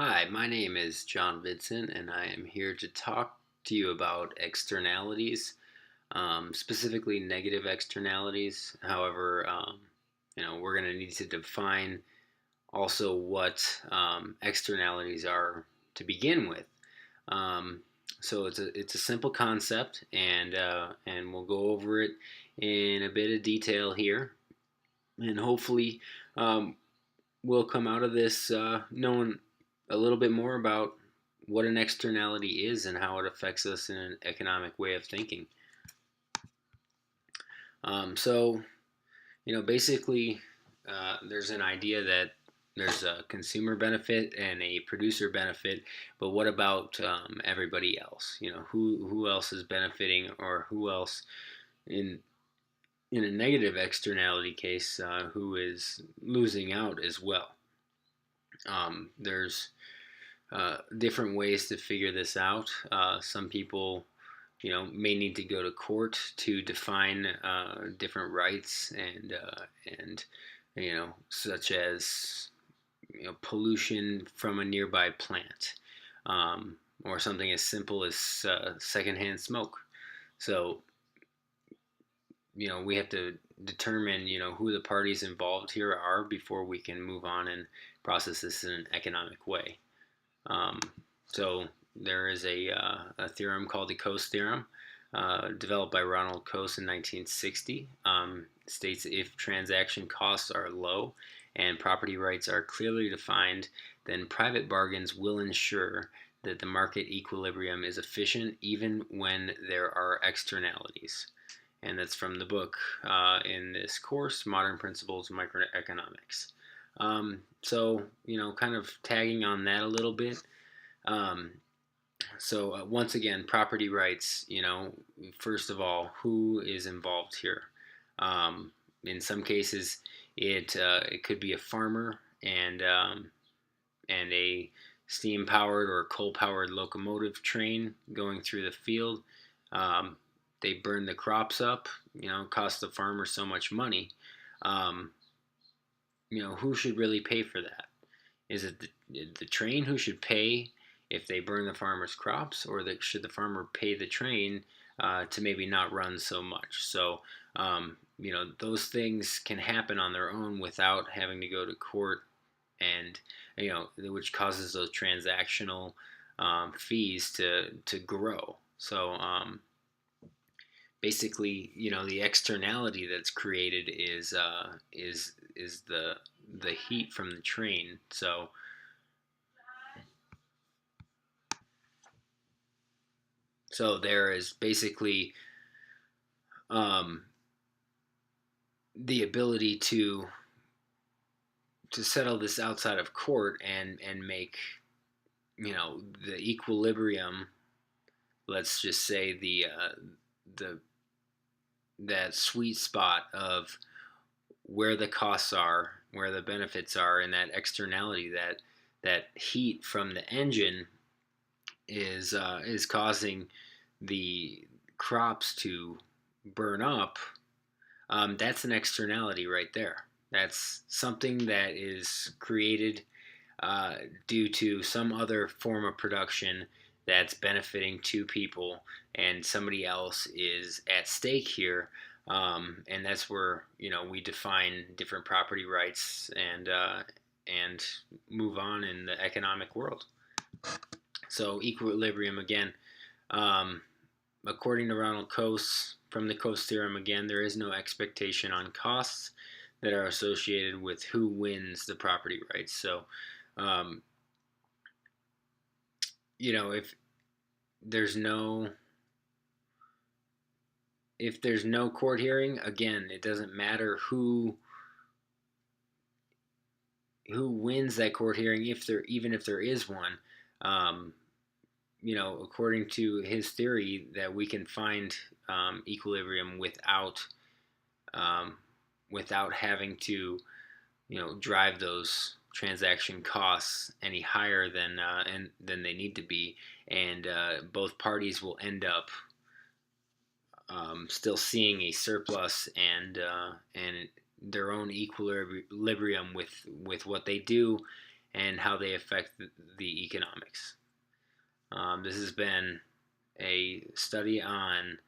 Hi, my name is John Vincent, and I am here to talk to you about externalities, specifically negative externalities. However, we're going to need to define also what externalities are to begin with. Um, so it's a simple concept, and we'll go over it in a bit of detail here, and hopefully, um, we'll come out of this knowing a little bit more about what an externality is and how it affects us in an economic way of thinking. So, basically, there's an idea that there's a consumer benefit and a producer benefit, but what about everybody else? Who else is benefiting, or who else in in a negative externality case, who is losing out as well? There's different ways to figure this out. Some people, may need to go to court to define different rights and such as pollution from a nearby plant, or something as simple as secondhand smoke. So we have to determine who the parties involved here are before we can move on and process this in an economic way. Um, so there is a theorem called the Coase theorem, developed by Ronald Coase in 1960. States if transaction costs are low and property rights are clearly defined, then private bargains will ensure that the market equilibrium is efficient even when there are externalities. And that's from the book in this course, Modern Principles of Microeconomics. Kind of tagging on that a little bit. Um, Once again, property rights. First of all, who is involved here? In some cases, it could be a farmer and a steam powered or coal powered locomotive train going through the field. Um, they burn the crops up. Cost the farmer so much money. Um, who should really pay for that? Is it the train who should pay if they burn the farmer's crops, or should the farmer pay the train to maybe not run so much? So, those things can happen on their own without having to go to court, and which causes those transactional fees to grow. So, basically, the externality that's created is the heat from the train. So there is basically um, the ability to settle this outside of court and make the equilibrium. Let's just say the that sweet spot of where the costs are, where the benefits are, and that externality, that heat from the engine is causing the crops to burn up. That's an externality right there. That's something that is created uh, due to some other form of production that's benefiting two people, and somebody else is at stake here. And that's where we define different property rights and move on in the economic world. So equilibrium again. Um, According to Ronald Coase, from the Coase theorem again, there is no expectation on costs that are associated with who wins the property rights. So, um, if there's no court hearing, again, it doesn't matter who wins that court hearing, if there is one. Um, According to his theory, that we can find equilibrium um, without having to, drive those transaction costs any higher than they need to be, and both parties will end up still seeing a surplus and their own equilibrium with what they do, and how they affect the economics. This has been a study on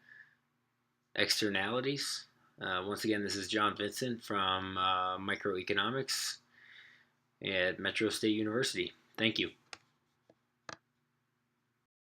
externalities. Once again, this is John Vincent from microeconomics at Metro State University. Thank you.